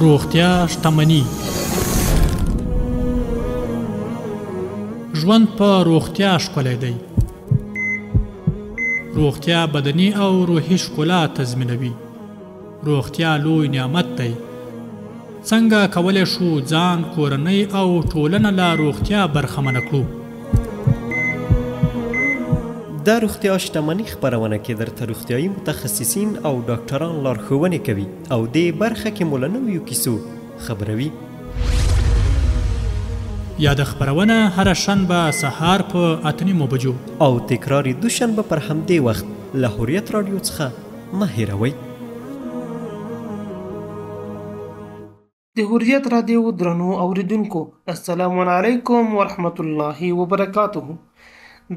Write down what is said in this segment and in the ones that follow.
روغتیا شتمني. ژوند په روغتیا ښکلی دی. روغتیا بدني او روحي ښکلا تضمینوي. روغتیا لوی نعمت دی. څنګه کولی شو ځان، کورنۍ او ټولنه له روغتیا برخمنه کړو؟ د روغتیا شتمني خپرونه کې درته روغتیایي متخصصین او ډاکټران لارښوونې کوي او دې برخه کې مو له نویو کیسو خبروي. یاده خپرونه هره شنبه سهار په 8:30 بجو او تکرار یې دوشنبه پر همدې وخت له حریت راډیو څخه مه هېروئ. د حریت راډیو درنو اوریدونکو، السلام علیکم ورحمت الله وبرکاته.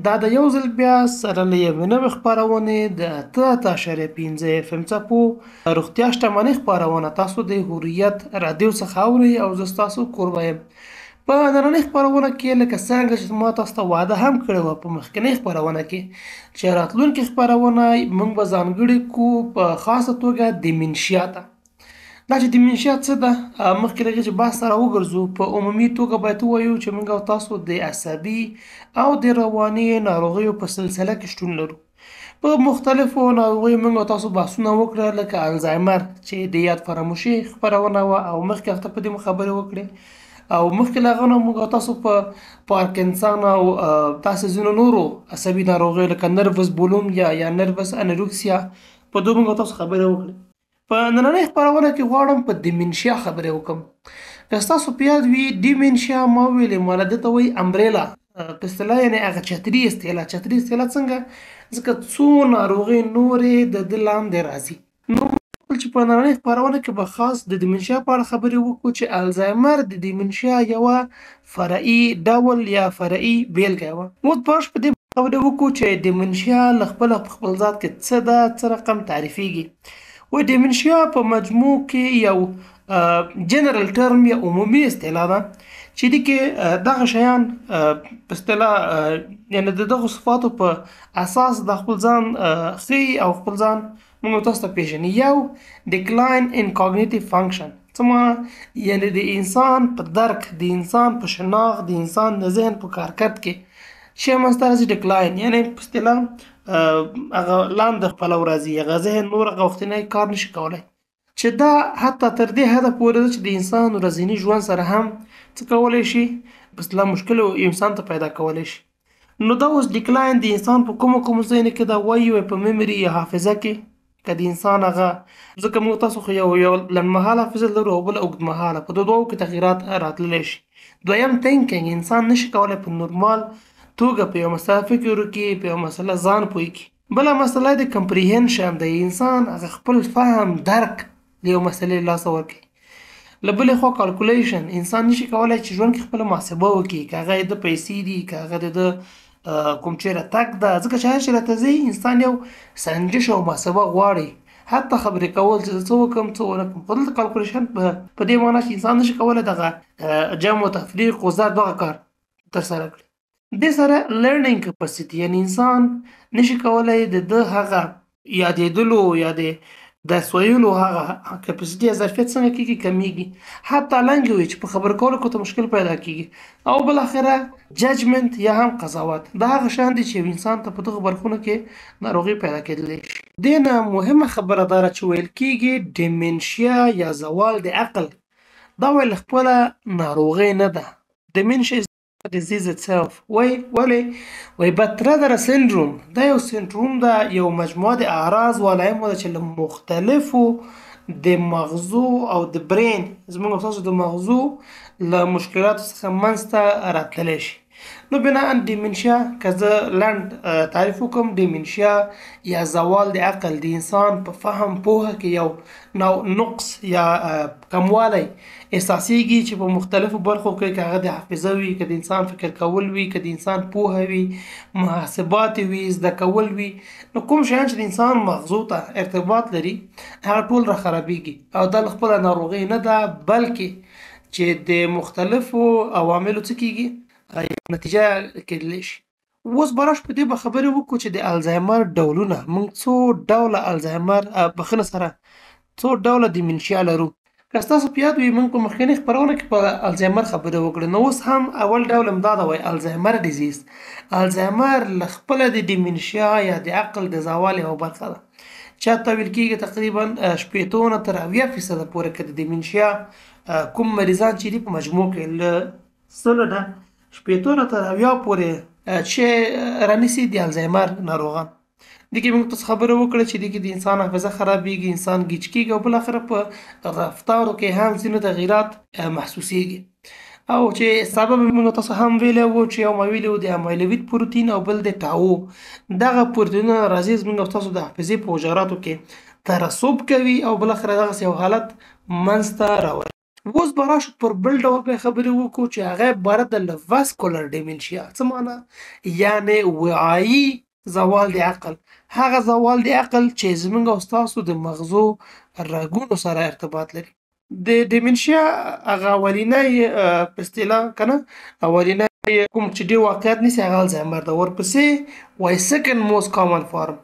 دا د یو ځل بیا سره له یوې نوې خپرونې د 8.5 FM څپو روغتیا شتمني خپرونه تاسو د حریت راډیو څخه اورئ او زه ستاسو کوربه یم. په نننۍ خپرونه کې لکه څنګه چې ما تاسو ته وعده هم کړې وه په مخکنۍ خپرونه کې چې راتلونکې خپرونه موږ به ځانګړې کړو په خاصه توګه دیمنشیا ته. دا چې دیمنشیا څه ده، مخکې لږ چې بحث سره وګرځو، په عمومي توګه باید ووایو چې موږ او تاسو د عصبي او د رواني ناروغیو په سلسله کې شتون لرو. په مختلفو ناروغیو موږ او تاسو بحثونه وکړه، لکه الزایمر چې د یاد فراموشي خپرونه وه او مخکې هفته په دې خبرې وکړې، او مخکې له هغه نه موږ او تاسو په پارکنسن او داسې ځینو نورو عصبي ناروغیو لکه نروس بولومیا یا نروس انوریکسیا په دوی موږ او تاسو خبرې وکړې. په نننۍ خپرونه کې غواړم په دیمنشیا خبرې وکړم. که ستاسو په یاد وي دیمنشیا ما ویلې مالا دې ته وایي امبریلا په اصطلاح، یعنې هغه چتري اصطلاح. چتري اصطلاح څنګه؟ ځکه څو ناروغۍ نورې د ده لاندې راځي. نو چې په نننۍ خپرونه کې به خاص د دیمنشیا په اړه خبرې وکړو چې الزایمر د دیمنشیا یوه فرعي ډول یا فرعي بیلګه وه. اوس به په دې خبرې وکړو چې دیمنشیا له خپله په خپل ذات کې څه ده، څه رقم تعریفېږي. و دیمنشیا په مجموع کې یو جنرال ټرم یا عمومي اصطلاح ده چې دې کې دغه شیان په اصطلاح یعنې د دغو صفاتو په اساس د خپل ځان ښیي او خپل ځان موږ تاسو ته پېژني. یو ډیکلاین ان کاګنیټیو فنکشن، څه معنی؟ یعنې د انسان په درک، د انسان په شناخت، د انسان د ذهن په کارکرد کې شی منځته راځي ډیکلاین، یعنې په اصطلاح هغه لاندې خپله ورځي، هغه ذهن نور هغه وختنی کار نشي کولی، چې دا حتی تر دې حده پورې ده چې د انسان ورځني ژوند سره هم څه کولی شي، په اصطلاح مشکل انسان ته پیدا کولی شي. نو دا اوس ډیکلاین د انسان په کومو ځایونو کې ده، وایي په میموري یا حافظه کې، که د انسان هغه، ځکه موږ تاسو خو یو لنډمهاله حافظه لرو او بله اوږدمهاله، په دوو کې تغیرات راتللی شي. دویم تینکینګ، انسان نشي کولی په نورمال توګه په یو مسله فکر وکړي، په یو مسله ځان پوه کړي. بله مسله د کمپریهنشن، د انسان هغه خپل فهم درک د یو مسلې لاسه ورکړي. له بلې خوا کالکولیشن، انسان نشي کولی چې ژوند کې خپله محاسبه وکړي، که هغه د پیسې دي، که هغه د کوم چېرې تګ ده، ځکه چې هر چې راته ځي انسان یو سنجش او محاسبه غواړي، حتی خبرې کول چې څه وکړم څه ونه کړم. خو دلته کالکولیشن په دې معنا چې انسان نشي کولی دغه جمع و تفریق و ضرب دغه کار ترسره کړي. دې سره لرنینګ کپاسیټي، یعنې انسان نشي کولی د ده هغه یادېدلو یا د سویلو هغه کپاسیټي یا ظرفیت څنګه کېږي، کمیږي. حتی لنګویج په خبرې کولو کې ورته مشکل پیدا کېږي. او بالاخره ججمنت یا هم قضاوت، دا هغه شیان دي چې یو انسان ته په دغو برخونو کې ناروغي پیدا کېدلی شي. دې نه مهمه خبره دا چې ویل کېږي ډیمنشیا یا زوال د عقل، دا ویل خپله ناروغي نه ده. ډیمنشیا disease itself. وای but rather a syndrome. دا یو سندروم ده، یو مجموعه د اعراض و علایمو ده چې له مختلفو د مغزو او د برین، زموږ تاسو د مغزو له مشکلاتو څخه منځته راتللی شي. نو بناء دیمنشیا که زه لنډ تعریف وکړم، دیمنشیا یا زوال د عقل د انسان په فهم پوهه کې یو نقص یا کموالی احساسېږي چې په مختلفو برخو کې، که هغه د حافظه وي، که د انسان فکر کول وي، که د انسان پوهه وي، محاسبات وي، زده کول وي، نو کوم شیان چې د انسان مغزو ته ارتباط لري هغه ټول را خرابېږي. او دا له خپله ناروغۍ نه ده، بلکې چې د مختلفو عواملو څه کېږي نتیجه کېدلی شي. اوس به راشو په دې به خبرې وکړو چې د الزایمر ډولونه موږ څو ډوله الزایمر بخښنه سره څو ډوله دیمنشیا لرو. که ستاسو په یاد وي موږ په مخکینۍ خپرونه کې په الزایمر خبرې وکړې، نو اوس هم اول ډول همدا ده وایي الزایمر ډیزیز. الزایمر له خپله د دیمنشیا یا د عقل د زوال یوه برخه ده. چاته ویل کېږي تقریبا 80 نه تر 80% پورې که د دیمنشیا کوم مریضان چې دي په مجموع کې له 100 نه 80 نه تر 80 پورې چې رانیسي د الزایمر ناروغان. دې کې موږ تاسو خبره وکړه چې دې کې د انسان حافظه خرابېږي، انسان ګیج کېږي او بالاخره په رفتارو کې هم ځینې تغییرات محسوسېږي. او چې سبب موږ تاسو هم ویلی وو چې یو ما ویلي وو د امایلویډ پروتین او بل د ټاو. دغه پروتینونه راځي زموږ او تاسو د حافظې په حجراتو کې ترسب کوي او بالاخره دغسې یو حالت منځته راولي. اوس به راشو پر بل ډول به خبرې وکړو چې هغه عبارت ده له واسکولر ډیمنشیا. څه معنا؟ یعنې وعایي زوال د عقل. هغه زوال د عقل چې زموږ او ستاسو د مغزو رګونو سره ارتباط لري. د ډیمنشیا هغه اولینی په اصطلاح که نه اولینی کوم چې ډېر واقعیت نیسي هغه الزایمر ده. ورپسې وایي سیکنډ موست کامن فارم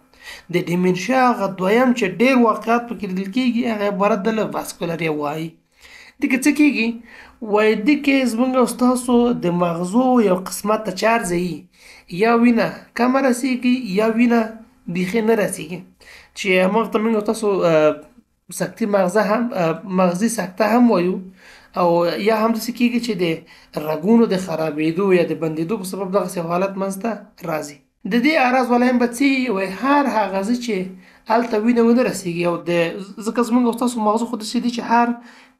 د ډیمنشیا هغه دویم چې ډېر واقعیت پکې لیدل کېږي هغه عبارت ده له واسکولر یا وعایي. دې کې څه کېږي؟ وایي دې کې زموږ او ستاسو د مغزو یو قسمت ته چارج ځي، یا وینه کمه رسېږي یا وینه بیخي نه رسېږي، چې هماغه ته موږ او تاسو سکتې مغزي سکته هم وایو. او یا هم داسې کېږي چې د رګونو د خرابېدو یا د بندېدو په سبب دغسې یو حالت منځته راځي. د دې اعراض والایم به څه وي؟ وایي هر هغه ځای چې هلته وینه ونه رسېږي او ځکه زموږ او ستاسو مغزو خو داسې دي چې هر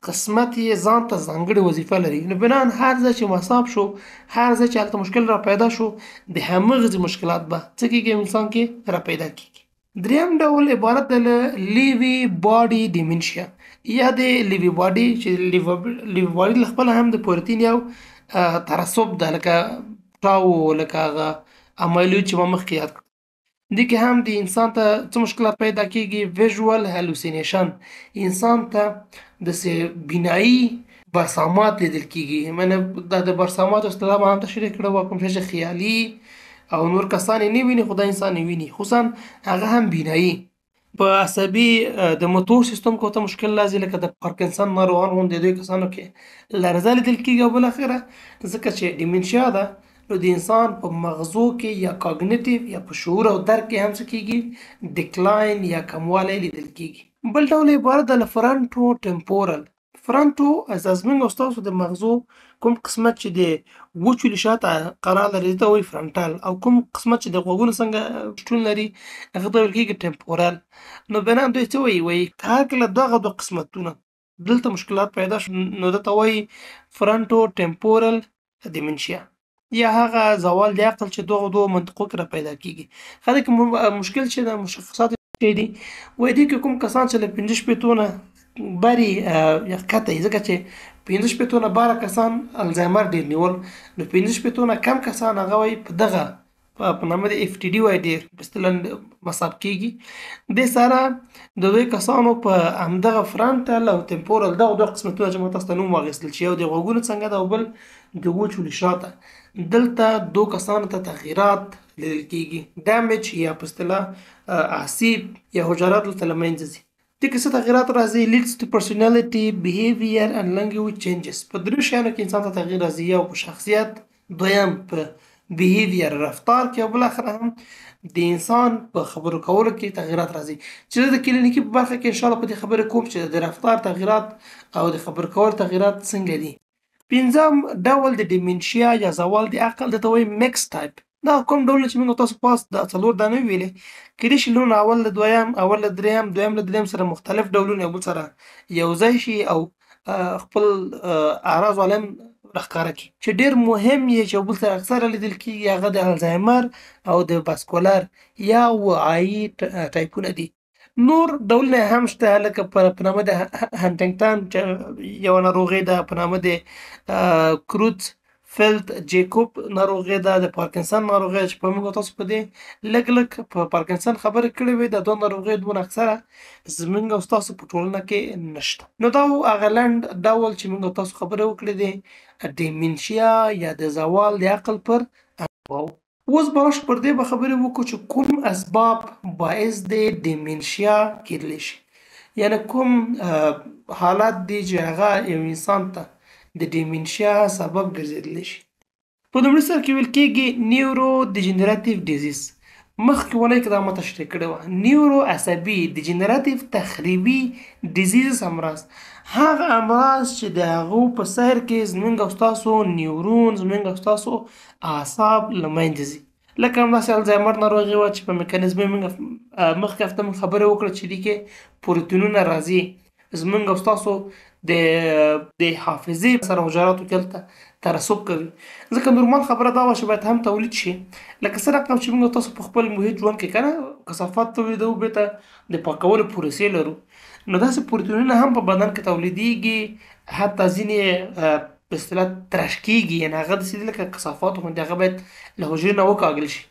قسمت یې ځان ته ځانګړې وظیفه لري، نو بناً هر ځای چې مصاب شو، هر ځای چې هلته مشکل را پیدا شو، د همغسې مشکلات به څه کېږي انسان کې را پیدا کېږي. دریم ډول عبارت ده له لیوي باډي ډیمنشیا یا د لیوي باډي چې لیوي باډي له خپله هم د پروتین یو ترسب ده، لکه ټاو، لکه هغه امایلویډ چې ما مخکې یاد کړ. دې کې هم د انسان ته څه مشکلات پیدا کېږي؟ ویژوال هلوسینیشن، انسان ته داسې بینایي برسامات لیدل کېږي. معنی دا د برساماتو اصطلاح ما هم تشریح کړې وه، کوم شی چې خیالي او نور کسان یې نه ویني خو دا انسان یې ویني، خصوصا هغه هم بینایي. په عصبي د موتور سیستم کې ورته مشکل راځي، لکه د پارکنسن ناروغان غوندې د دوی کسانو کې لرزه لیدل کېږي. او بالاخره ځکه چې ډیمنشیا ده نو د انسان په مغزو کې یا کاګنیټیو یا په شعور او درک کې هم څه کېږي؟ ډیکلاین یا کموالی لیدل کېږي. بل ډول عبارت ده له فرنټو ټمپورل. فرنټو زموږ او ستاسو د مغزو کوم قسمت چې د وچو له شاته قرار لري ته وایي فرنټال، او کوم قسمت چې د غوږونو څنګه شتون لري هغه ته ویل کېږي ټمپورل. نو بنا دوی څه وایي؟ وایي هر کله دغه دوه قسمتونه دلته مشکلات پیدا شو نو دته وایي فرنټو ټمپورل ډیمنشیا یا هغه زوال د عقل چې دغه دوه منطقو کې را پیدا کېږي. خلک مشکل چې د مشخصات دي وایي دې کې کوم کسان چې له 50 نه بري یا ښکته یي، ځکه چې 50 نه باره کسان الزایمر ډېر نیول، نو 50 نه کم کسان هغه وایي په دغه په نامه د FTD وایي ډېر په اصطلاح مصاب کېږي. دې سره د دوی کسانو په همدغه فرنټل او ټمپورل دغه دوه قسمتونه چې موږ تاسو ته نوم واخیستل چې یو د غوږونو څنګه ده او بل د وچو له شاته، دلته دو کسانو ته تغییرات لیدل کېږي، ډیمیج یا په اصطلاح عصیب یا حجرات دلته له منځه ځي. دې کې څه تغییرات راځي؟ لیډس ټو پرسونالټي، بیهیویر اند لنګویج چینجز. په درې شیانو کې انسان ته تغییر راځي، یو په شخصیت، دویم په بیهیویر رفتار کې، او بالاخره هم د انسان په خبرو کولو کې تغییرات راځي. چې زه د کلینیکي په برخه کې انشاءالله په دې خبرې کوم چې د رفتار تغییرات او د خبرو کولو تغییرات څنګه دي. پنځم ډول د ډیمنشیا یا زوال د عقل دته وایي میکس ټایپ. دا کوم ډول چې موږ تاسو پاس دا 4 دانې ویلې کېدای شي لون اول له دویم، اول له دریم، دویم له دریم سره مختلف ډولونه یو بل سره یو ځای شي او خپل اعراض والا راښکاره کړي. چې ډېر مهم یې چې یو بل سره اکثره لیدل کېږي هغه د الزایمر او د واسکولر یا وعایي ټایپونه دي. نور ډولونه هم شته، لکه په نامه د هنټنګټن یو ناروغي ده، په نامه د کروت فیلد جیکوب ناروغي ده، د پارکنسن ناروغي چې په موږ تاسو په دې لږ په پارکنسن خبرې کړې وې. د دوه ناروغیو دونه اکثره زموږ او ستاسو په ټولنه کې نشته. نو دا هغه لنډ ډول چې موږ تاسو خبرې وکړې دي ډیمنشیا یا د زوال د عقل پر انواعو. اوس براش پر دې به خبرې وکړو چې کوم اسباب باعث د ډیمنشیا کېدلی شي، یعنی کوم حالات دي چې هغه یو انسان ته د ډیمنشیا سبب ګرځېدلی شي. په لومړي سر کې ویل کېږي نیورو ډیجنراتیو ډیزیز. مخکې اونۍ کې دا ما تشریح کړې وه. نیورو عصبي ډیجنراتیو تخریبي ډیزیز امراض هغه امراض چې د هغو په سیر کې زموږ او ستاسو نیورون، زموږ او ستاسو اعصاب له منځه ځي. لکه همداسې الزایمر ناروغي وه چې په میکانیزم یې موږ مخکې هفته موږ خبرې وکړه چې دې کې پروتینونه راځي زموږ او ستاسو د حافظې سره حجراتو کې هلته ترسب کوي. ځکه نورمال خبره دا وه چې باید هم تولید شي. لکه څه رقم چې موږ تاسو په خپل محیط ژوند کې که نه کثافات تولیدوو، بېرته د پاکولو پروسې لرو، نو داسې پروتینونه هم په بدن کې تولیدېږي، حتی ځینې په اصطلاح ترش کېږي، یعنې هغه داسې دي لکه کثافات غوندې، هغه باید له حجرې نه وکاږل شي.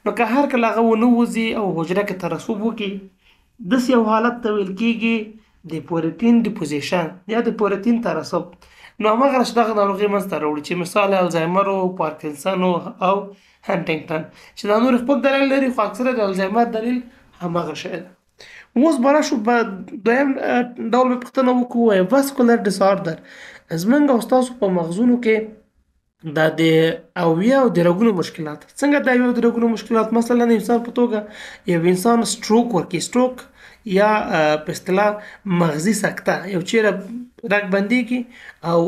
نو که هر کله هغه ونه وځي او حجره کې ترسب وکړي، داسې یو حالت ته ویل کېږي د پروتین ډیپوزیشن یا د پروتین ترسب. نو هماغه چې دغه ناروغۍ منځته راوړي چې مثال الزایمر او پارکنسن او هنټینګټن چې دا نور خپل دلیل لري، خو اکثره د الزایمر دلیل هماغه شی ده. اوس به راشو په دویم ډول به پوښتنه وکړو، واسکولر ډیساردر. زموږ او ستاسو په مغزونو کې دا د اویا او د رګونو مشکلات. څنګه د اویا او د رګونو مشکلات؟ مثلا انسان په توګه یو انسان سټروک ورکړي، سټروک یا په اصطلاح مغزي سکته، یو چیرې رګ بندېږي او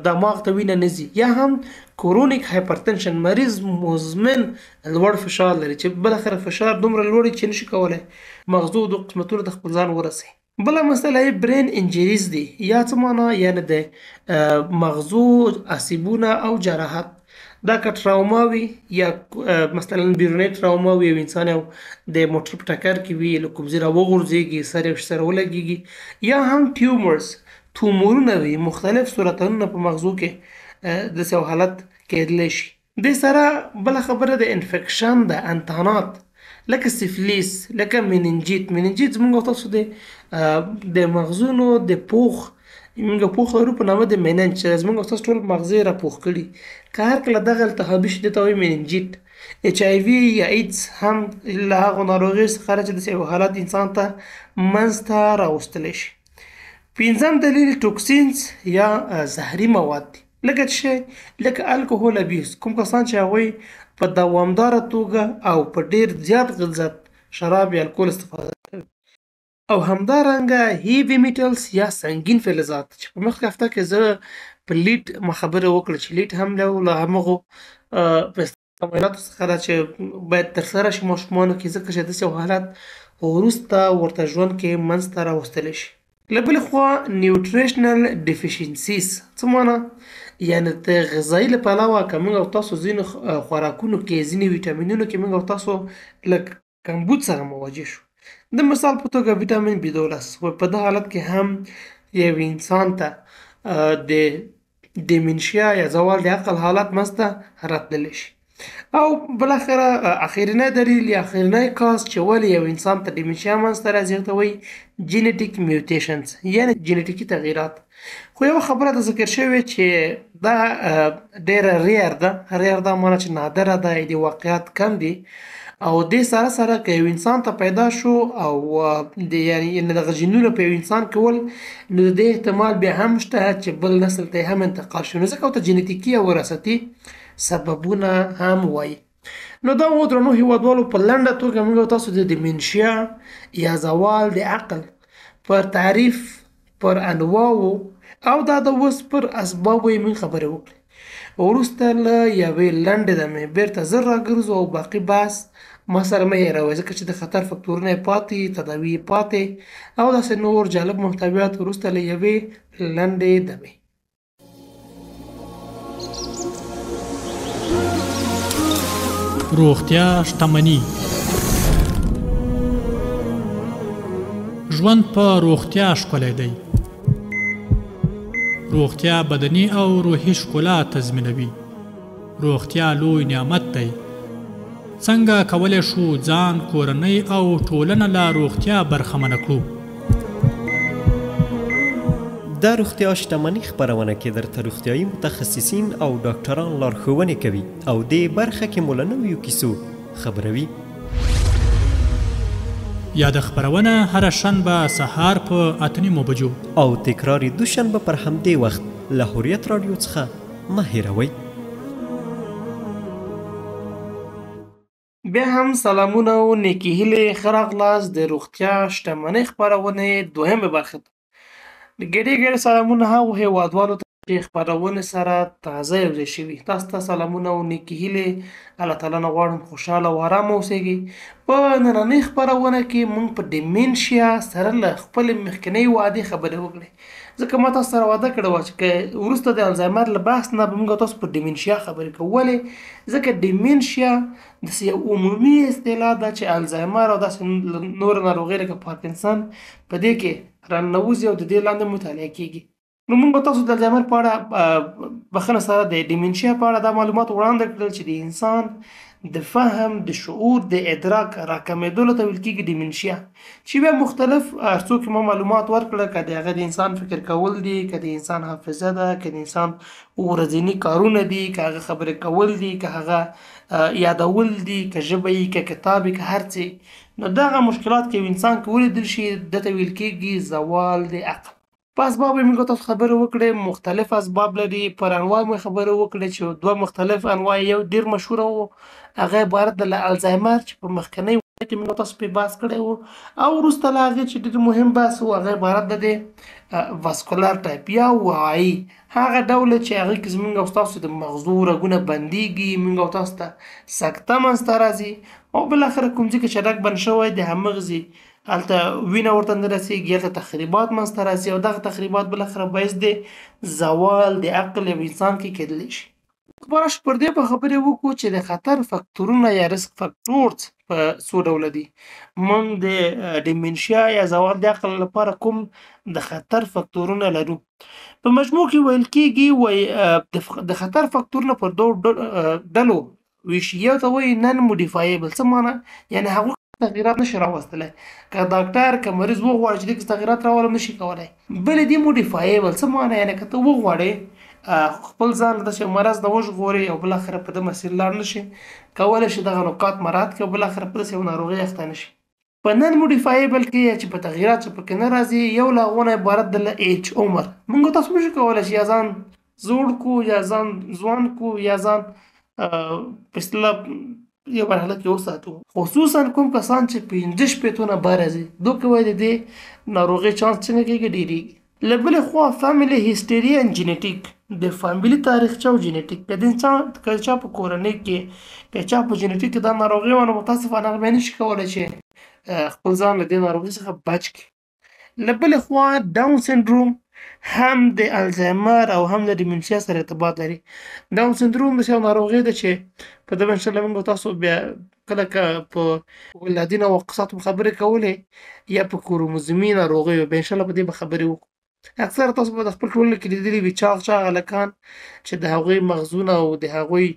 دماغ ته وینه نه ځي، یا هم کرونیک هایپرتنشن، مریض مزمن لوړ فشار لري چې بالاخره فشار دومره لوړ چې نشي کولی مغزو د قسمتونو ته خپل ځان ورسوي. بله مسله یې برین انجریز دی، یا څه معنا؟ یعنی د مغزو اسیبونه او جراحت. دا که ټراوما وي یا مثلا بیرونی ټراوما وي، یو انسان یو د موټر په ټکر کې وي، له کوم ځای راوغورځېږي، سر یې سره ولګېږي، یا هم ټیومرز، تومورونه وي، مختلف سرطانونه په مغزو کې داسې یو حالت کېدلی شي. دې سره بله خبره د انفیکشن ده، انتانات لکه سفلیس، لکه مننجیت. مننجیت زموږ او تاسو د مغزونو د پوخ، موږ پوخ لرو په نامه د مننج، چې زموږ او ستاسو ټول مغزې راپوخ کړي. که هر کله دغه التهابي شي دې ته وایي مننجیت. اچ آی وي یا ایډز هم له هغو ناروغیو څخه ده چې داسې یو حالت انسان ته منځته راوستلی شي. پنځم دلیل ټوکسینز یا زهري مواد دي، لکه څه شی؟ لکه الکوهول ابیوز. کوم کسان چې هغوی په دوامداره توګه او په ډېر زیات غلظت شراب یا الکول استفاده کوي، او همدارنګه هیوي میټلز یا سنګین فلزات چې په مخکې هفته کې زه په لیټ ما خبره وکړه چې لیټ هم له همغو تمایلاتو څخه ده چې باید ترسره شي ماشومانو کې، ځکه چې داسې یو حالت وروسته ورته ژوند کې منځته راوستلی شي. له بلې خوا نیوټریشنل ډیفیشنسیز څه معنا؟ یعنې د غذایي له پلوه که موږ او تاسو ځینو خوراکونو کې، ځینې ویټامینونو کې موږ او تاسو له کمبود سره مواجه شو. د مثال په توګه ویټامین B12، خو په دغه حالت کې هم یو انسان ته د ډیمنشیا یا زوال د عقل حالت منځته راتللی شي. او بالاخره اخرنی دلیل یا اخرنی کاز چې ولې یو انسان ته ډیمنشیا منځته راځي هغه ته وایي جینیټیک میوټیشنز، یعنې جینیټیکي تغییرات. خو یوه خبره د ذکر شوې چې دا ډېره ریر ده. ریر دا معنی چې نادره ده، د واقعیت کم دي، او دې سره سره که یو انسان ته پیدا شو او یعنې دغه جینونه په یو انسان کول، نو د دې احتمال بیا هم شته چې بل نسل ته یې هم انتقال شي، نو ځکه ورته جینیتیکي او وراثتي سببونه هم وایي. نو دا و درنو هیوادوالو په لنډه توګه موږ او تاسو د ډیمنشیا یا زوال د عقل پر تعریف، پر انواعو او دا د اوس پر اسبابو یې موږ خبرې وکړې. وروسته له یوې لنډې دمې بیرته زر راګرځو او باقي بحث ما سره مه هېروئ، ځکه چې د خطر فکتورونه یې پاتې، تداوي یې پاتې، او داسې نور جالب محتویات وروسته له یوې لنډې دمې. روغتیا شتمني. ژوند په روغتیا ښکلی دی. روغتیا بدني او روحي ښکلا تضمینوي. روغتیا لوی نعمت دی. څنګه کولی شو ځان، کورنۍ او ټولنه له روغتیا برخمنه کړو؟ دا روغتیا شتمني خپرونه کې درته روغتیایي متخصصین او ډاکټران لارښوونې کوي او دې برخه کې مو له نویو کیسو خبروي. یاد خبرونه هر شنبه سهار په 8:30 بجو او تکرار دوشنبه پر همدې وخت له حریت رادیو څخه مه هېروئ. بیا هم سلامونه او نیکې هیلې ښه راغلاست د روغتیا شتمنۍ خپرونې دویمې برخې ته. ګډې سلامونه هغو هېوادوالو ته چې خپرونې سره تازه یوځای شوي. تاسو ته سلامونه او نیکې هیلې. الله تعالی نه غواړم خوشحاله او ارامه اوسېږئ. په نننۍ خپرونه کې موږ په ډیمینشیا سره له خپلې مخکنۍ وعدې خبرې وکړې. ځکه ما تاسو سره وعده کړې وه چې وروسته د الزایمر له بحث نه به موږ تاسو په ډیمینشیا خبرې کوو. ولې؟ ځکه ډیمینشیا داسې یو عمومي اصطلاح ده چې الزایمر او داسې نور ناروغۍ لکه پارکنسن په دې کې راننوځي او د دې لاندې مطالعه کېږي. نو موږ تاسو د الزایمر په اړه بخښنه سره د ډیمینشیا په اړه دا معلومات وړاندې کړل چې د انسان د فهم، د شعور، د ادراک راکمېدلو ته ویل کېږي ډیمینشیا. چې بیا مختلف څو کې ما معلومات ورکړه، که د هغه د انسان فکر کول دي، که د انسان حافظه ده، که د انسان ورځني کارونه دي، که هغه خبرې کول دي، که هغه یادول دي، که ژبه یې، که کتاب یې، که هر څه. نو دغه مشکلات که یو انسان کې ولیدل شي دته ویل کېږي زوال د عقل. په اسباب یې موږ تاسو خبرې وکړې، مختلف اسباب لري. پر انواع مې خبرې وکړې چې دوه مختلف انواع، یو ډېر مشهوره و هغه عبارت د الزایمر چې په مخکنۍ وعده کې موږ تاسو پرې بحث کړی و، او وروسته له هغې چې ډېر مهم بحث و هغه عبارت د واسکولر ټایپ یا وعایي، هغه ډول چې هغې کې زموږ او ستاسو د مغزو رګونه بندېږي، موږ او تاسو ته سکته منځته راځي او بالاخره کوم ځای کې چې رګ بند شوی د همغځې هلته وینه ورته نه رسېږي، هلته تخریبات منځته راځي او دغه تخریبات بالاخره باعث د زوال د عقل یو انسان کې کېدلی شي. باشه پر دې په خبرې وکړو چې د خطر فکتورونه یا ریسک فکتورز په څو ډوله دي. موږ د ډیمینشیا یا زوال د عقل لپاره کوم د خطر فکتورونه لرو. په مجموع کې ویل کېږي د خطر فکتورونه پر دوه ډلو ویشي. یو ته وایي نن موډیفایبل، څه معنی؟ یعنې هغوی تغییرات نشي راوستلی. که ډاکټر که مریض وغواړي چې دې کې تغییرات راولم نشي کولی. بلې دي موډیفایبل، څه معنی؟ یعنې که ته وغواړې خپل ځان له داسې مرض نه وژغورې او بالاخره په ده مسیر لاړ نشي، کولی شي دغه نکات مراعات کړي او بالاخره په داسې یو ناروغۍ اخته نشي. په نن موډیفایبل کې چې په تغییرات چې پکې نه راځي، یو له هغو نه عبارت د ایج عمر. موږ تاسو نشو کولی چې یا ځان زوړ کو یا ځان ځوان کو یا ځان په اصطلاح یو مرحله کې وساتو. خصوصا کوم کسان چې 50 شپېتو نه بره ځي، دوی کوی د دې ناروغۍ چانس څنګه کېږي؟ ډېرېږي. له بلې خوا فیملی هیسټري ان جینیټیک، د فیملي تاریخچه او جینیټیک. که د انسان که چا په کورنۍ کې که چا په جینیټیک کې دا ناروغي وه، نو متاسفانه هغه بیا نشي کولی چې خپل ځان له دې ناروغۍ څخه بچ کړي. له بلې خوا ډاون سنډروم هم د الزایمر او هم د ډیمینشیا سره ارتباط لري. ډاون سنډروم داسې یو ناروغي ده چې په دغه انشاءالله موږ تاسو بیا کله که په ولادي نواقصاتو خبرې کولې یا په کروموزومي ناروغیو بیا انشاءالله په دې به خبرې وکړو. اکثره تاسو به د خپل ټولنه کې لیدلي وي چاغ هلکان چې د هغوی مغزونه او د هغوی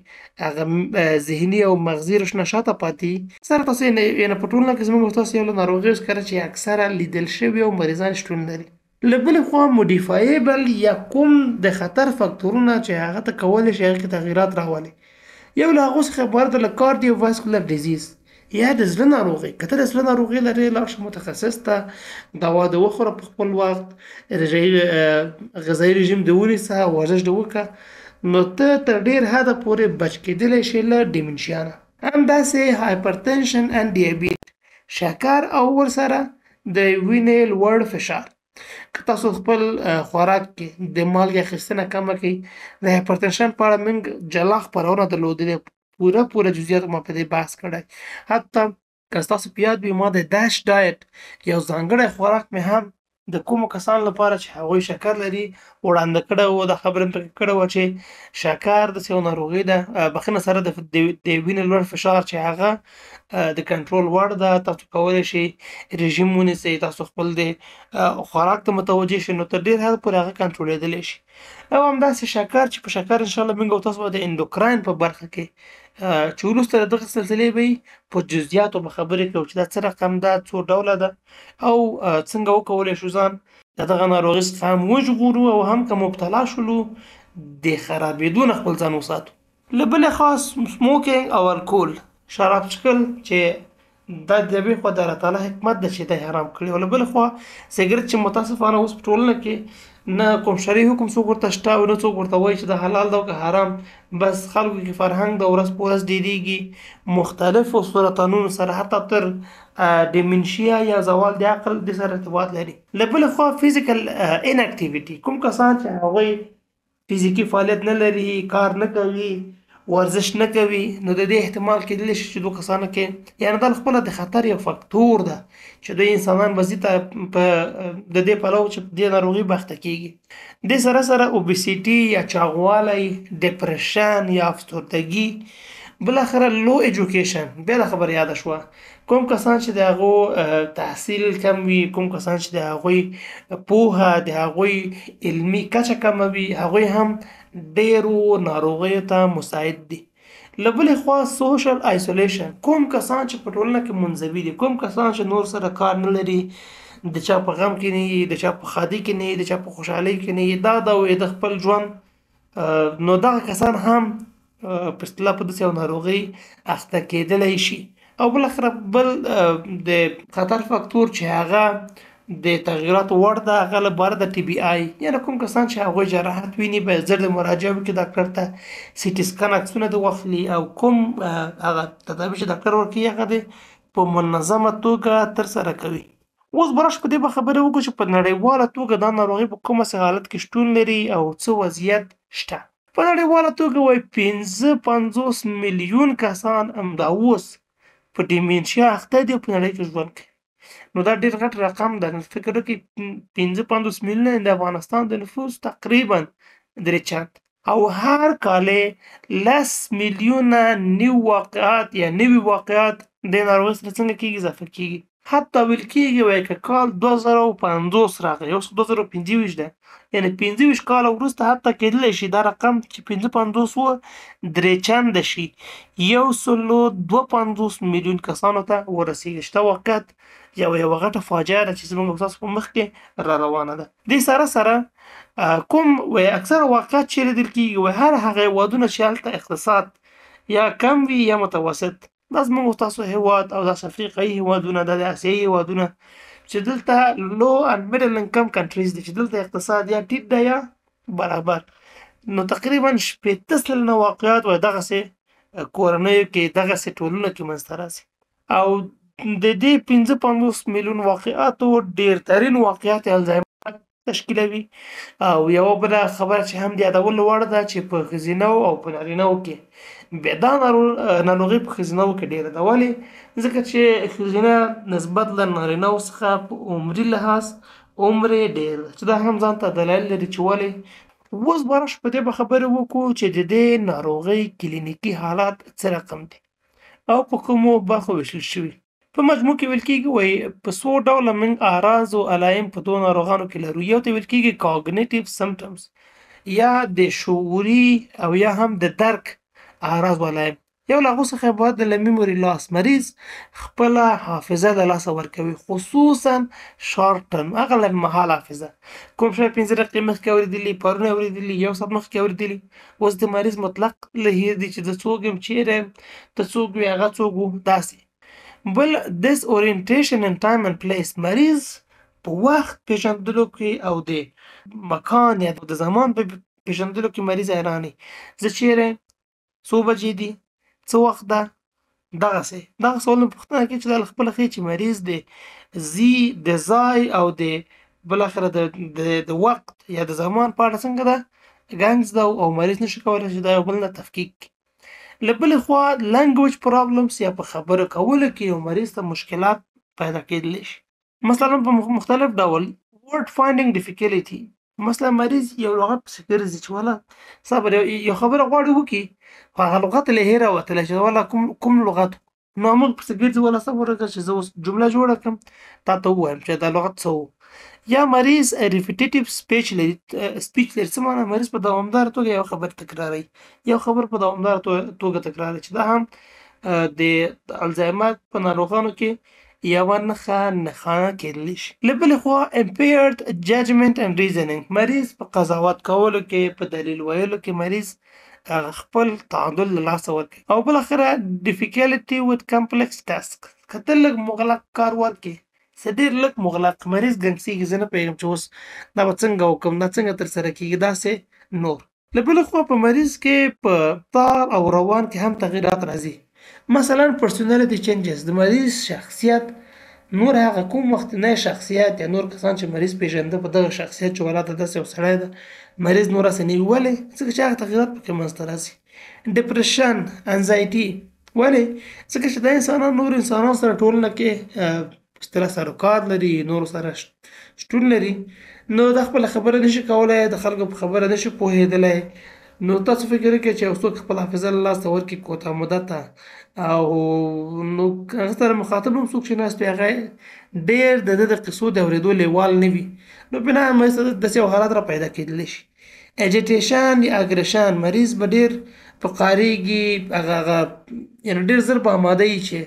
هغه ذهني او مغزي روشنه شاته پاتې وي. اکثره تاسو یعنې په ټولنه کې زموږ تاسو یو له ناروغیو څخه چې اکثره لیدل شوي او مریضان شتون لري. له بلې خوا موډیفایبل یا کوم د خطر فکتورونه چې هغه ته کولی شي هغې کې تغییرات راولي. یو له هغو څخه عبارت د کارډیو واسکولر ډیزیز یا د زړه ناروغي. که ته د زړه ناروغي لرې، لاړ شه متخصص ته، دوا د وخوره په خپل وخت، غذایي رژیم د ونیسه، ورزش د وکړه، نو ته تر ډېر حده پورې بچ کېدلی شي له ډیمینشیا نه. همداسې هایپرټنشن اند ډیابیټ، شکر او ورسره د وینې لوړ فشار. که تاسو خپل خوراک کې د مالګې اخیستنه کمه کړئ. د هایپرټنشن په اړه موږ جلا خپرونه درلودلې، پوره جزئیات ما په دې بحث کړی. حتی که ستاسو په یاد وي ما د داش ډایټ یو ځانګړی خوراک مې هم د کومو کسانو لپاره چې هغوی شکر لري وړاندې کړی و. دا خبره مې پکې کړې وه چې شکر داسې یو ناروغي ده، بخښنه سره د وینې لوړ فشار چې هغه د کنټرول وړ ده. تاسو کولی شئ رژیم ونیسئ، تاسو خپل د خوراک ته متوجه شئ، نو تر ډېر حده پورې هغه کنټرولېدلی شي. او همداسې شکر چې په شکر انشاءالله موږ او تاسو به د اندوکراین په برخه کې چې وروسته د دغه سلسلې به یې په جزئیاتو به خبرې کوو چې دا څه رقم ده، څو ډوله ده او څنګه وکولی شو ځان د دغه ناروغۍ څخه هم وژغورو او هم که مبتلا شولو د خرابېدو نه خپل ځان وساتو. له بلې خوا سموکینګ او الکول، شراب څښل چې دا د یوې خوا د الله تعالی حکمت ده چې دا حرام کړي، او له بلې خوا سګرټ چې متاسفانه اوس په ټولنه کې نه کوم شرعي حکم څوک ورته شته او نه څوک ورته وایي چې دا حلال ده او که حرام. بس خلکو کې فرهنګ د ورځ په ورځ ډېرېږي مختلفو سرطانونو سره، حتی تر ډیمنشیا یا زوال د عقل د سره ارتباط لري. له بلې خوا فزیکل اناکټیویټي، کوم کسان چې هغوی فزیکي فعالیت نه لري، کار نه کوي، ورزش نه کوي، نو د دې احتمال کېدلی شي چې دوه کسانو کې یعنې دا خپله د خطر یو فکتور ده چې دوی انسانان به ځي ته په د دې پلو چې دې ناروغي بخته کېږي. دې سره سره اوبیسیټي یا چاغوالی، ډپریشن یا افسردګي، بالاخره لو ایجوکیشن بیا د خبر یاده شوه. کوم کسان چې د هغو تحصیل کم وي، کوم کسان چې د هغوی پوهه د هغوی علمي کچه کمه وي، هغوی هم ډېرو ناروغیو ته مساعد دي. له بلې خوا سوشل آیسولیشن، کوم کسان چې په ټولنه کې منزوي دي، کوم کسان چې نور سره کار نه لري، د چا په غم کې نه وي، د چا په ښادۍ کې نه وي، د چا په خوشحالۍ کې نه وي، دا د خپل ژوند، نو دغه کسان هم په اصطلاح په داسې یو ناروغۍ اخته کېدلی شي. او بالاخره بل د خطر فکتور چې هغه د تغییراتو وړ ده، هغه لپاره د ټي بي آی، یعنې کوم کسان چې هغوی جراحت ویني باید زر د مراجعه وکړي ډاکټر ته، سی ټي سکن عکسونه د واخلي او کوم هغه تدابیر چې ډاکټر ورکوي هغه د په منظمه توګه ترسره کوي. اوس به راشو په دې به خبرې وکړو چې په نړیواله توګه دا ناروغي په کومه حالت کې شتون لري او څه وضعیت شته. په نړیواله توګه وایي 55 میلیون کسان همدا اوس په ډیمنشیا اخته دي او په نړۍ کې ژوند کوي. نو دا ډېر غټ رقم ده. فکر وکړئ 55 میلیونه د افغانستان د نفوس تقریبا 3 چند، او هر کال 10 میلیونه نوي واقعات یا نوي واقعات د ناروغۍ سره څنګه کېږي، اضافه کېږي. حتی ویل کېږي وایي که کال 2050 راغی، اوس 2025 ده، یعنې 25 کاله وروسته حتی کېدلی شي دا رقم چې 55 و 3 چنده شي، 152 میلیون کسانو ته ورسېږي. شته واقعیت یوه غټه فاجعه ده چې زموږ ستاسو په مخ کې را روانه ده. دې سره سره کوم وایي اکثره واقعیت چې لیدل کېږي وایي هر هغه هېوادونه چې هلته اقتصاد یا کم وي یا متوسط، دا زموږ ستاسو هېواد او داسې افریقایي هېوادونه، دا د اسیایي هېوادونه چې دلته لو اند میډل انکم کنټریز دي، چې دلته اقتصاد یا ټیټ ده یا برابر، نو تقریبا 80 سلنه واقعیات وایي دغسې کورنیو کې دغسې ټولنو کې منځته راسي. او د دې 55 میلیون واقعاتو ډېرترین واقعات الزایمر تشکیلوي. او یوه بله خبره چې هم د یادولو وړ ده چې په ښځینهو او په نارینهو کې بیا دا ناروغي په ښځینهو کې ډېره ده. ولې؟ ځکه چې ښځینه نسبت له نارینهو څخه په عمري لحاظ عمر یې ډېر ده، چې دا هم ځان ته دلایل لري چې ولې. اوس به راشو په دې به خبرې وکړو چې د دې ناروغۍ کلینیکي حالات څه رقم دي او په کومو برخو ویشل شوي. په مجموع کې ویل کېږي وایي په 100 ډوله موږ اعراض او علایم په دوه ناروغانو کې لرو. یو ته ویل کېږي کاګنیټیو سمپټمز، یا د شعوري او یا هم د درک اعراض و علایم. یو له هغو څخه باید د میموري لاس، مریض خپله حافظه د لاسه ورکوي، خصوصا شارټ ټرم، هغه لنډمهاله حافظه. کوم شی 15 دقیقې مخکې اورېدلي، پرون یې اورېدلي، یو ساعت مخکې اورېدلي، اوس د مریض مطلق له هیر دي چې زه څوک یم، چیرې یم، ته څوک وې، هغه څوک و، داسې. بل this orientation in time and place، مریض په وخت پیژندلو کې او د مکان یا د زمان په پیژندلو کې مریض حیراني، زه چیرې، څو بجې دي، څه وخت ده، دغه سوالونه پوښتنه کوي چې دا له خپله ښیي چې مریض د ځای او د بالاخره د وخت یا د زمان په اړه څنګه ده ګنګس ده، او مریض نشي کولی چې دا یو بل نه تفکیک کړي. له بلې خوا لنګویج پرابلمز، یا په خبرو کولو کې یو مریض ته مشکلات پیدا کېدلی شي، مثلا په مختلف ډول ورډ فایندینګ ډیفیکلټي. مثلا مریض یو لغت پسې ګرځي چې والا صبر، یو خبره غواړي وکړي خو هغه لغت له هیره وتلی چې والا کوم لغت نو موږ پسې ګرځو ولا څه ورکړه چې زه اوس جمله جوړه کړم تا ته ووایم چې دا لغت څه و. یا مریض ریپیټیټیو سپیچ لري. څه معنی؟ مریض په دوامداره توګه یو خبر تکراروي، یو خبر په دوامداره توګه تکراروي، چې دا هم د الزایمر په ناروغانو کې یوه نښانه کېدلی شي. له بلې خوا impaired judgment and reasoning، مریض په قضاوت کولو کې، په دلیل ویلو کې مریض خپل تعادل له لاسه ورکوي. او بالاخره difficulty with complex tasks، که ته لږ مغلق کار ورکړې، څه ډېر لږ مغلق، مریض ګنګسېږي، زه نه پوهېږم چې اوس دا به څنګه وکړم، دا څنګه ترسره کېږي، داسې نور. له بلې خوا په مریض کې په رفتار او روان کې هم تغیرات راځي. مثلا پرسونالټي چینجز، د مریض شخصیت نور هغه کوم وختنی شخصیت یا نور کسان چې مریض پیژنده په دغه شخصیت چې ولاده داسې یو سړی ده، مریض نور هسې نه وي. ولې؟ ځکه چې هغه تغیرات پکې منځته راځي. ډپریشن، انزایټي، ولې؟ ځکه چې دا انسانان نور انسانانو سره ټولنه کې اصطلاح سروکار لري، نورو سره شتون لري، نو دا خپله خبره نشي کولی، د خلکو په خبره نشي پوهېدلی. نو تاسو فکر وکړئ چې یو څوک خپل حافظه له لاسه ورکړي کوتاه مدته، او نو هغه سره مخاطب هم څوک چې ناست وي هغه ډېر د ده د قصو د اورېدو لیوال نه وي، نو بنا مریض ته داسې یو حالت را پیدا کېدلی شي. اجیټیشن یا اګریشن، مریض به ډېر په قارېږي، هغه یعنې ډېر ژر به اماده وي چې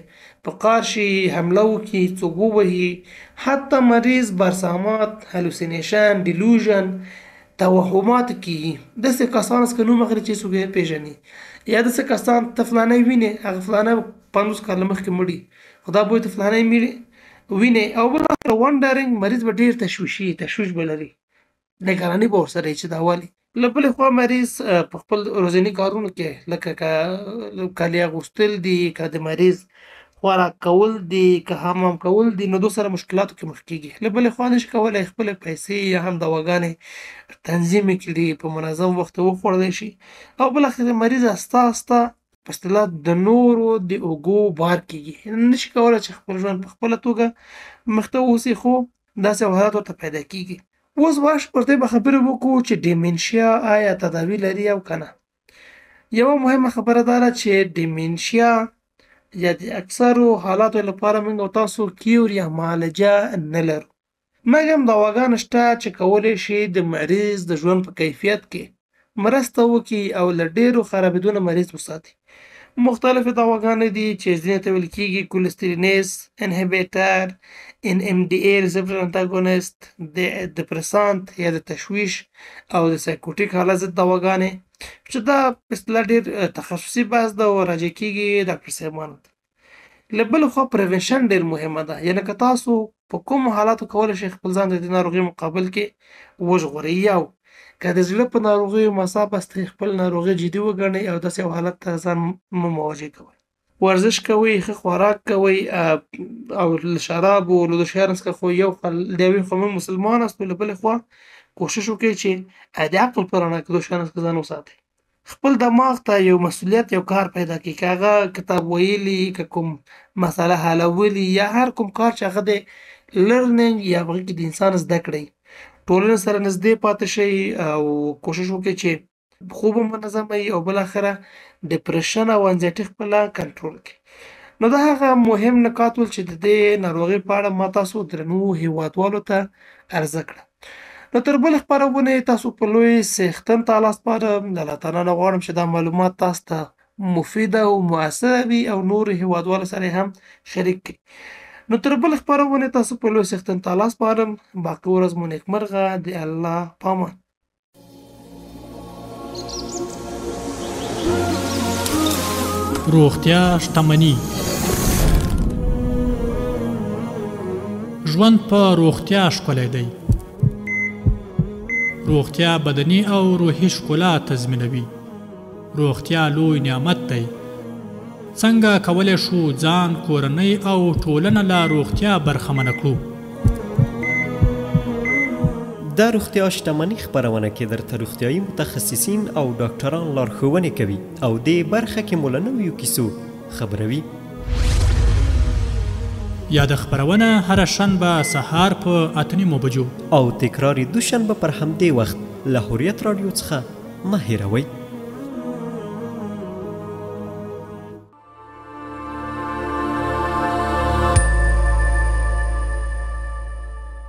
په قار شي، حمله وکړي، څوک ووهي. حتی مریض برسامات، هلوسینیشن، ډیلوژن، توهمات کېږي. داسې کسان څخه نوم اخلي چې څوک یې پېژني، یا داسې کسان ته فلانی وینې، هغه فلانی 50 کاله مخکې مړي، خو دا بوی ته فلانی وینې. او بالاخره وانډرینګ، مریض به ډېر تشویش به لري، نګراني به ورسره وي چې دا ولې. له بلې خوا مریض په خپل ورځني کارونو کې لکه که کالي اغوستل دي، که د مریض خوراک کول دي، که حمام کول دي، نو دو سره مشکلاتو کې مخ کېږي. له بلې خوا نشي کولی خپلې پیسې یا هم دواګانې تنظیم کړي، په منظم وخت وخوړلی شي، او بالاخره مریض استه استه په اصطلاح د نورو د اوږو بار کېږي، نشي کولی چې خپل ژوند په خپله توګه مخته واوسي، خو داسې حالات ورته پیدا کېږي. اوس په دې به خبرې وکړو چې ډیمنشیا آیا تداوي لري او که نه. یوه مهمه خبره دا ده چې ډیمنشیا یا د اکثرو حالاتو لپاره موږ او تاسو کیور یا معالجه نه لرو، مګر دواګانې شته چې کولی شي د مریض د ژوند په کیفیت کې مرسته وکړي او له ډېرو خرابېدو نه مریض وساتي. مختلفې دواګانې دي چې ځینې ته ویل کېږي کولسټرینیز انهبیټر، NMDA ریسپټر انټاګونیسټ، د دپرسانت یا د تشویش او د سایکوټیک حالت ضد دواګانې، چې دا په اصطلاح ډېر تخصصي بحث ده او راجع کېږي ډاکټر صاحبانو ته. له بلې خوا پریونشن ډېر مهمه ده، یعنې که تاسو په کومو حالاتو کولی شئ خپل ځان د دې ناروغۍ مقابل کې وژغورئ، یو که د زړه په ناروغیو مصاب هستئ خپل ناروغي جدي وګڼئ او داسې یو حالت ته ځان مه مواجه کوئ. ورزش کوئ، ښه خوراک کوئ، او له شرابو له د شیانو څخه خو یو د یوې خوا موږ مسلمان هستو، له بلې خوا کوشش وکړئ چې د عقل په رڼا کې د شیانو څخه ځان وساتئ. خپل دماغ ته یو مسؤلیت، یو کار پیدا کړي، که هغه کتاب ویلي، که کوم مسله حلولي، یا هر کوم کار چې هغه د لرنینګ یا په هغې کې د انسان زده کړئ، ټولنې سره نږدې پاتې شئ او کوشش وکړئ چې خوب هم منظمه وي او بالاخره ډپریشن او انزایټي خپله کنټرول کړي. نو دا هغه مهم نکات ول چې د دې ناروغۍ په اړه ما تاسو درنو هیوادوالو ته عرضه کړه. نو تر بلې خپرونې تاسو په لوی څښتن تعالی سپارم، د الله تعالی نه غواړم چې دا معلومات تاسو ته مفیده او مؤثره وي او نور هیوادوالو سره هم شریک کړي. نو تر بلې خپرونې تاسو په لوی څښتن تعالی سپارم. باقي ورځ مو نیکمرغه، د الله پامان. روغتیا شتمني. ژوند په روغتیا ښکلی دی. روغتیا بدني او روحي ښکلا تضمینوي. روغتیا لوی نعمت دی. څنګه کولی شو ځان، کورنۍ او ټولنه له روغتیا برخمنه کړو؟ دا روغتیا شتمني خپرونه کې درته روغتیایي متخصصین او ډاکټران لارښوونې کوي او دې برخه کې مو له نویو کیسو خبروي. یاده خپرونه هره شنبه سهار په 8:30 بجو او تکرار دوشنبه پر همدې وخت له حریت راډیو څخه مه هېروئ.